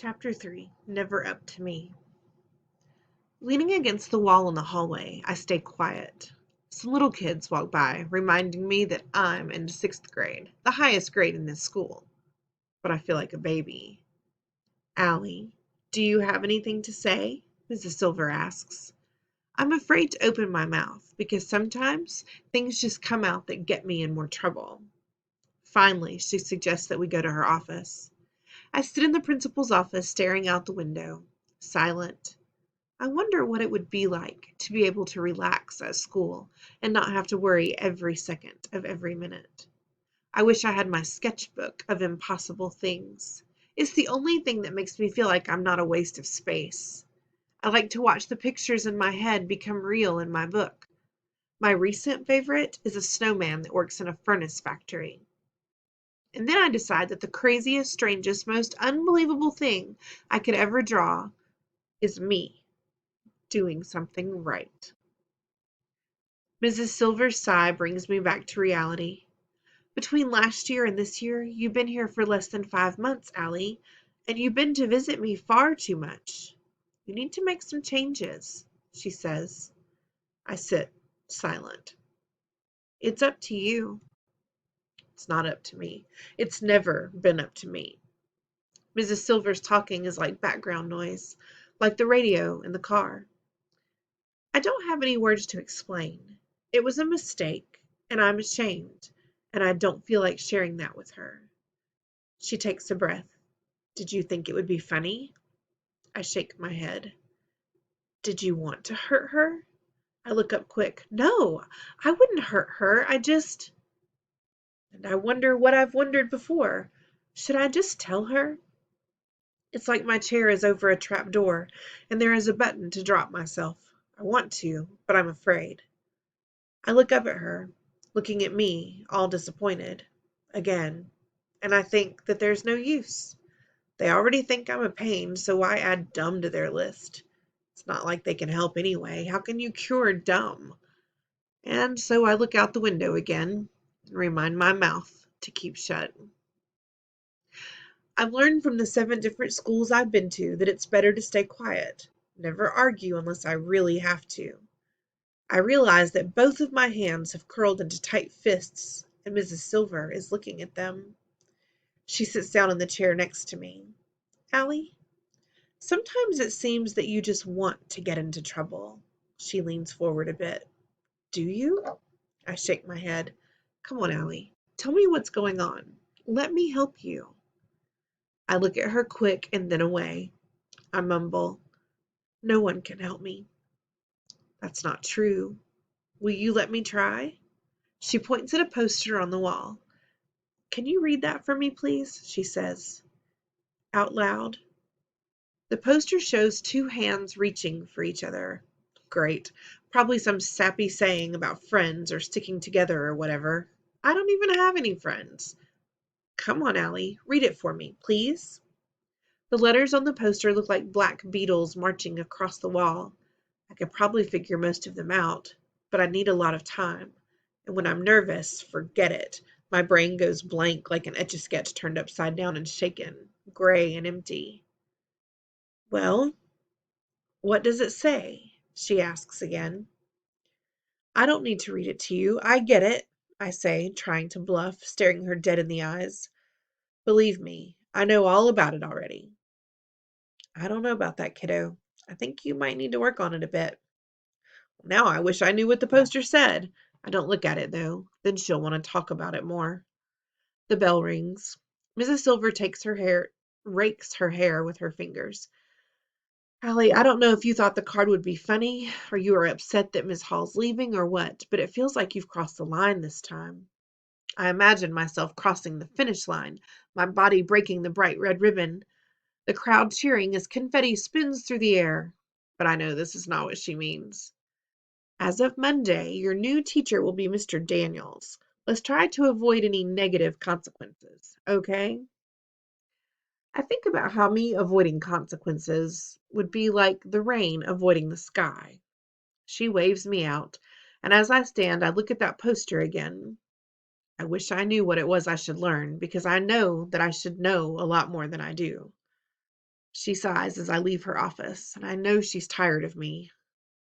Chapter 3 Never Up to Me. Leaning against the wall in the hallway, I stay quiet. Some little kids walk by, reminding me that I'm in 6th grade, the highest grade in this school. But I feel like a baby. Allie, do you have anything to say? Mrs. Silver asks. I'm afraid to open my mouth because sometimes things just come out that get me in more trouble. Finally, she suggests that we go to her office. I sit in the principal's office staring out the window, silent. I wonder what it would be like to be able to relax at school and not have to worry every second of every minute. I wish I had my sketchbook of impossible things. It's the only thing that makes me feel like I'm not a waste of space. I like to watch the pictures in my head become real in my book. My recent favorite is a snowman that works in a furnace factory. And then I decide that the craziest, strangest, most unbelievable thing I could ever draw is me doing something right. Mrs. Silver's sigh brings me back to reality. Between last year and this year, you've been here for less than 5 months, Allie, and you've been to visit me far too much. You need to make some changes, she says. I sit, silent. It's up to you. It's not up to me. It's never been up to me. Mrs. Silver's talking is like background noise, like the radio in the car. I don't have any words to explain. It was a mistake, and I'm ashamed, and I don't feel like sharing that with her. She takes a breath. Did you think it would be funny? I shake my head. Did you want to hurt her? I look up quick. No, I wouldn't hurt her. And I wonder what I've wondered before. Should I just tell her? It's like my chair is over a trap door, and there is a button to drop myself. I want to, but I'm afraid. I look up at her, looking at me, all disappointed, again, and I think that there's no use. They already think I'm a pain, so why add dumb to their list? It's not like they can help anyway. How can you cure dumb? And so I look out the window again and remind my mouth to keep shut. I've learned from the 7 different schools I've been to that it's better to stay quiet, never argue unless I really have to. I realize that both of my hands have curled into tight fists, and Mrs. Silver is looking at them. She sits down in the chair next to me. Allie, sometimes it seems that you just want to get into trouble. She leans forward a bit. Do you? I shake my head. Come on, Allie. Tell me what's going on. Let me help you. I look at her quick and then away. I mumble, no one can help me. That's not true. Will you let me try? She points at a poster on the wall. Can you read that for me, please? She says, out loud. The poster shows 2 hands reaching for each other. Great. Probably some sappy saying about friends or sticking together or whatever. I don't even have any friends. Come on, Allie, read it for me, please. The letters on the poster look like black beetles marching across the wall. I could probably figure most of them out, but I need a lot of time. And when I'm nervous, forget it. My brain goes blank like an Etch-a-Sketch turned upside down and shaken, gray and empty. Well, what does it say? She asks again. I don't need to read it to you. I get it, I say, trying to bluff, staring her dead in the eyes. Believe me, I know all about it already. I don't know about that, kiddo. I think you might need to work on it a bit. Now I wish I knew what the poster said. I don't look at it, though. Then she'll want to talk about it more. The bell rings. Mrs. Silver rakes her hair with her fingers. Allie, I don't know if you thought the card would be funny, or you are upset that Miss Hall's leaving, or what, but it feels like you've crossed the line this time. I imagine myself crossing the finish line, my body breaking the bright red ribbon, the crowd cheering as confetti spins through the air. But I know this is not what she means. As of Monday, your new teacher will be Mr. Daniels. Let's try to avoid any negative consequences, okay? I think about how me avoiding consequences would be like the rain avoiding the sky. She waves me out, and as I stand, I look at that poster again. I wish I knew what it was I should learn, because I know that I should know a lot more than I do. She sighs as I leave her office, and I know she's tired of me.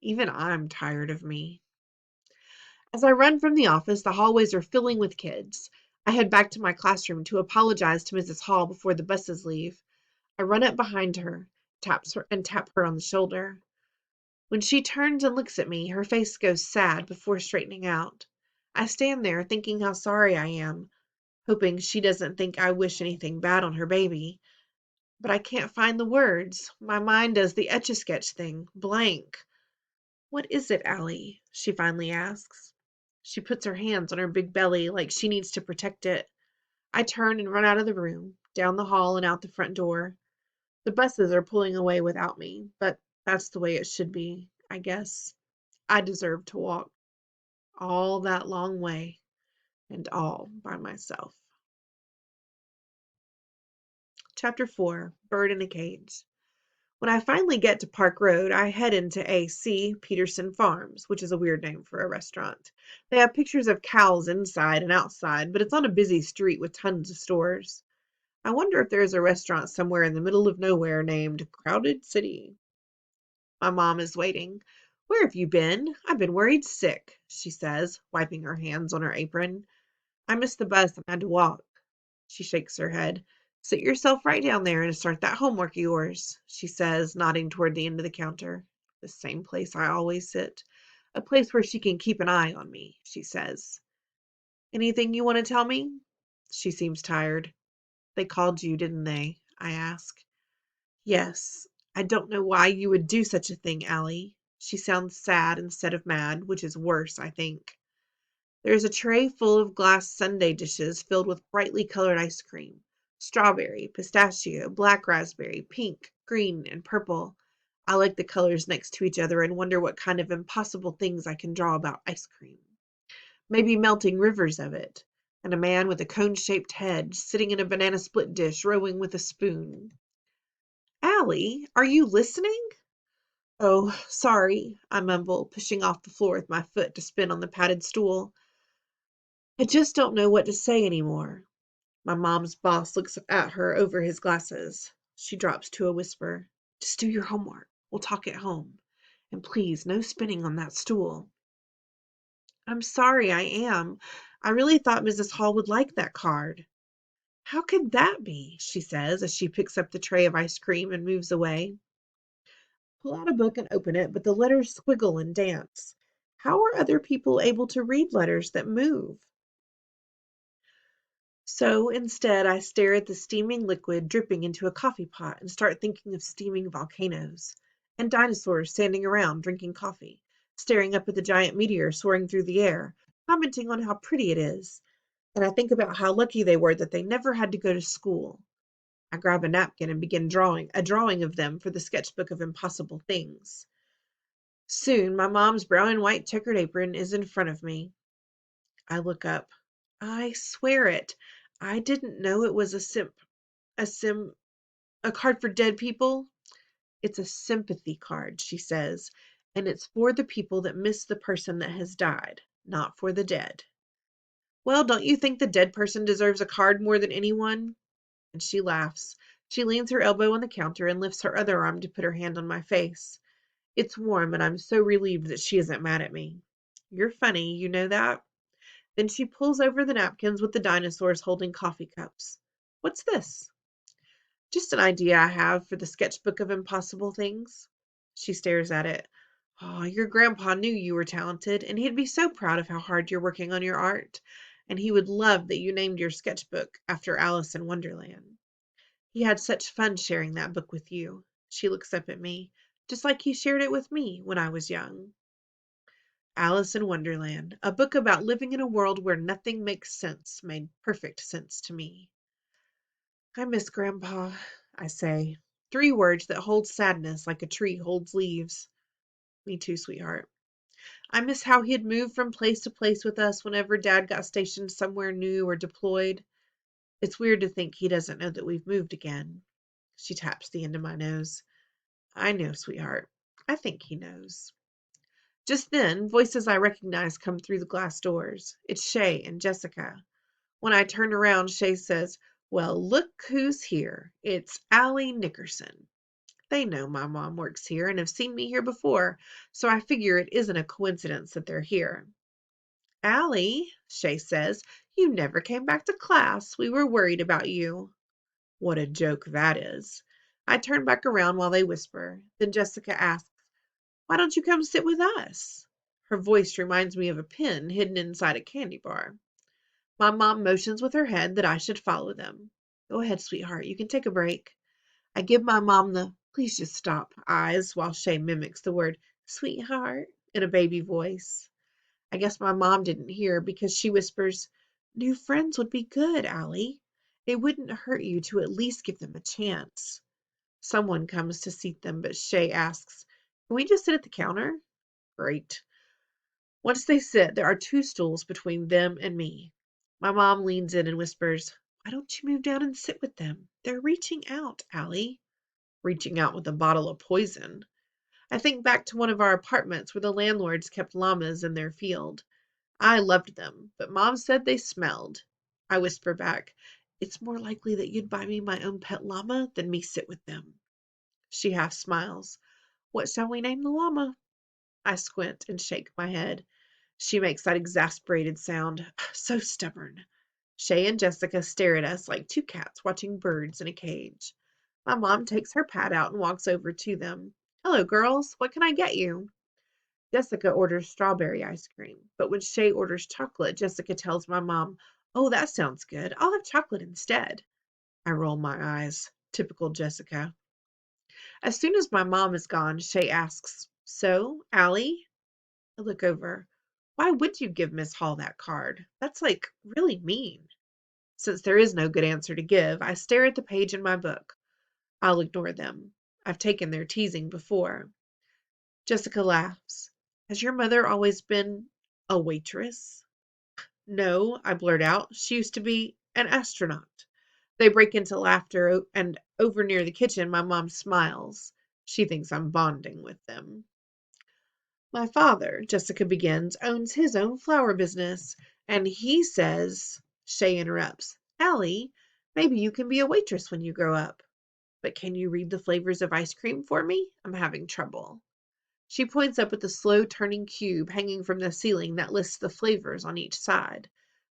Even I'm tired of me. As I run from the office, the hallways are filling with kids. I head back to my classroom to apologize to Mrs. Hall before the buses leave. I run up behind her, tap her on the shoulder. When she turns and looks at me, her face goes sad before straightening out. I stand there thinking how sorry I am, hoping she doesn't think I wish anything bad on her baby. But I can't find the words. My mind does the Etch-a-Sketch thing. Blank. "What is it, Allie?" she finally asks. She puts her hands on her big belly like she needs to protect it. I turn and run out of the room, down the hall and out the front door. The buses are pulling away without me, but that's the way it should be, I guess. I deserve to walk all that long way, and all by myself. Chapter 4. Bird in a Cage. When I finally get to Park Road, I head into A.C. Peterson Farms, which is a weird name for a restaurant. They have pictures of cows inside and outside, but it's on a busy street with tons of stores. I wonder if there is a restaurant somewhere in the middle of nowhere named Crowded City. My mom is waiting. "Where have you been? I've been worried sick," she says, wiping her hands on her apron. "I missed the bus and had to walk." She shakes her head. "Sit yourself right down there and start that homework of yours," she says, nodding toward the end of the counter. "The same place I always sit. A place where she can keep an eye on me," she says. "Anything you want to tell me?" She seems tired. "They called you, didn't they?" I ask. "Yes. I don't know why you would do such a thing, Allie." She sounds sad instead of mad, which is worse, I think. There is a tray full of glass sundae dishes filled with brightly colored ice cream. Strawberry, pistachio, black raspberry, pink, green, and purple. I like the colors next to each other and wonder what kind of impossible things I can draw about ice cream. Maybe melting rivers of it, and a man with a cone-shaped head sitting in a banana split dish rowing with a spoon. "Allie, are you listening?" "Oh, sorry," I mumble, pushing off the floor with my foot to spin on the padded stool. "I just don't know what to say anymore." My mom's boss looks at her over his glasses. She drops to a whisper. "Just do your homework. We'll talk at home. And please, no spinning on that stool." "I'm sorry, I am. I really thought Mrs. Hall would like that card." "How could that be?" she says as she picks up the tray of ice cream and moves away. Pull out a book and open it, but the letters squiggle and dance. How are other people able to read letters that move? So instead, I stare at the steaming liquid dripping into a coffee pot and start thinking of steaming volcanoes and dinosaurs standing around drinking coffee, staring up at the giant meteor soaring through the air, commenting on how pretty it is. And I think about how lucky they were that they never had to go to school. I grab a napkin and begin drawing a drawing of them for the sketchbook of impossible things. Soon my mom's brown and white checkered apron is in front of me. I look up. I swear it. I didn't know it was a sim a card for dead people. It's a sympathy card, she says, and it's for the people that miss the person that has died, not for the dead. Well, don't you think the dead person deserves a card more than anyone? And she laughs. She leans her elbow on the counter and lifts her other arm to put her hand on my face. It's warm, and I'm so relieved that she isn't mad at me. "You're funny, you know that?" Then she pulls over the napkins with the dinosaurs holding coffee cups. "What's this?" "Just an idea I have for the sketchbook of impossible things." She stares at it. "Oh, your grandpa knew you were talented, and he'd be so proud of how hard you're working on your art. And he would love that you named your sketchbook after Alice in Wonderland. He had such fun sharing that book with you." She looks up at me, "just like he shared it with me when I was young." Alice in Wonderland, a book about living in a world where nothing makes sense, made perfect sense to me. "I miss Grandpa," I say. 3 words that hold sadness like a tree holds leaves. "Me too, sweetheart." "I miss how he'd move from place to place with us whenever Dad got stationed somewhere new or deployed. It's weird to think he doesn't know that we've moved again." She taps the end of my nose. "I know, sweetheart. I think he knows." Just then, voices I recognize come through the glass doors. It's Shay and Jessica. When I turn around, Shay says, "Well, look who's here. It's Allie Nickerson." They know my mom works here and have seen me here before, so I figure it isn't a coincidence that they're here. Allie, Shay says, you never came back to class. We were worried about you. What a joke that is. I turn back around while they whisper. Then Jessica asks, why don't you come sit with us? Her voice reminds me of a pin hidden inside a candy bar. My mom motions with her head that I should follow them. Go ahead, sweetheart. You can take a break. I give my mom the please just stop eyes while Shay mimics the word sweetheart in a baby voice. I guess my mom didn't hear because she whispers, new friends would be good, Allie. It wouldn't hurt you to at least give them a chance. Someone comes to seat them, but Shay asks, can we just sit at the counter? Great. Once they sit, there are two stools between them and me. My mom leans in and whispers, why don't you move down and sit with them? They're reaching out, Allie. Reaching out with a bottle of poison. I think back to one of our apartments where the landlords kept llamas in their field. I loved them, but Mom said they smelled. I whisper back, it's more likely that you'd buy me my own pet llama than me sit with them. She half smiles. What shall we name the llama? I squint and shake my head. She makes that exasperated sound. So stubborn. Shay and Jessica stare at us like two cats watching birds in a cage. My mom takes her pad out and walks over to them. Hello, girls. What can I get you? Jessica orders strawberry ice cream, but when Shay orders chocolate, Jessica tells my mom, oh, that sounds good. I'll have chocolate instead. I roll my eyes. Typical Jessica. As soon as my mom is gone, Shay asks, so, Allie? I look over. Why would you give Miss Hall that card? That's like really mean. Since there is no good answer to give, I stare at the page in my book. I'll ignore them. I've taken their teasing before. Jessica laughs. Has your mother always been a waitress? No, I blurt out. She used to be an astronaut. They break into laughter, and over near the kitchen, my mom smiles. She thinks I'm bonding with them. My father, Jessica begins, owns his own flower business, and he says, Shay interrupts, Allie, maybe you can be a waitress when you grow up. But can you read the flavors of ice cream for me? I'm having trouble. She points up at the slow-turning cube hanging from the ceiling that lists the flavors on each side.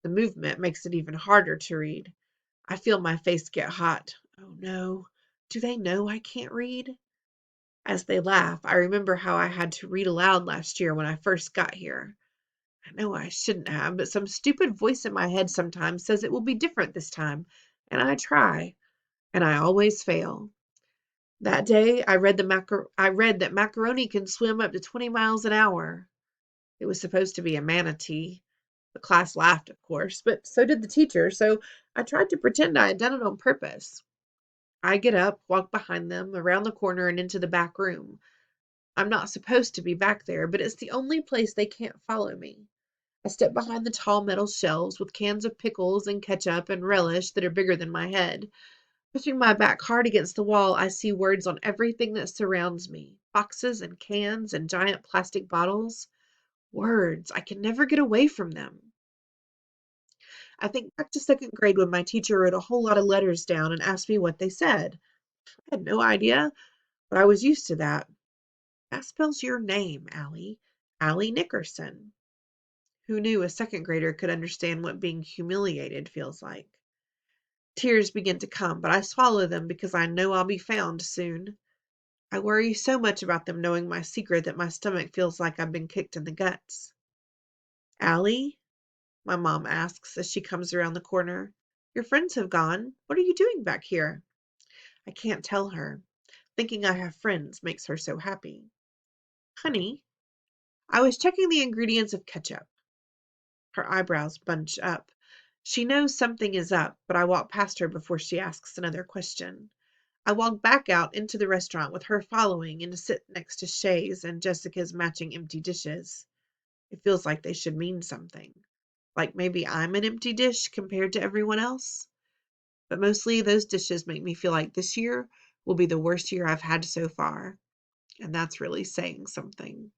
The movement makes it even harder to read. I feel my face get hot. Oh no. Do they know I can't read? As they laugh, I remember how I had to read aloud last year when I first got here. I know I shouldn't have, but some stupid voice in my head sometimes says it will be different this time, and I try, and I always fail. That day, I read that macaroni can swim up to 20 miles an hour. It was supposed to be a manatee. The class laughed, of course, but so did the teacher, so I tried to pretend I had done it on purpose. I get up, walk behind them, around the corner, and into the back room. I'm not supposed to be back there, but it's the only place they can't follow me. I step behind the tall metal shelves with cans of pickles and ketchup and relish that are bigger than my head. Pushing my back hard against the wall, I see words on everything that surrounds me. Boxes and cans and giant plastic bottles. Words. I can never get away from them. I think back to second grade when my teacher wrote a whole lot of letters down and asked me what they said. I had no idea, but I was used to that. That spells your name, Allie. Allie Nickerson. Who knew a second grader could understand what being humiliated feels like? Tears begin to come, but I swallow them because I know I'll be found soon. I worry so much about them knowing my secret that my stomach feels like I've been kicked in the guts. Allie? My mom asks as she comes around the corner. Your friends have gone. What are you doing back here? I can't tell her. Thinking I have friends makes her so happy. Honey, I was checking the ingredients of ketchup. Her eyebrows bunch up. She knows something is up, but I walk past her before she asks another question. I walk back out into the restaurant with her following and sit next to Shay's and Jessica's matching empty dishes. It feels like they should mean something. Like maybe I'm an empty dish compared to everyone else. But mostly those dishes make me feel like this year will be the worst year I've had so far. And that's really saying something.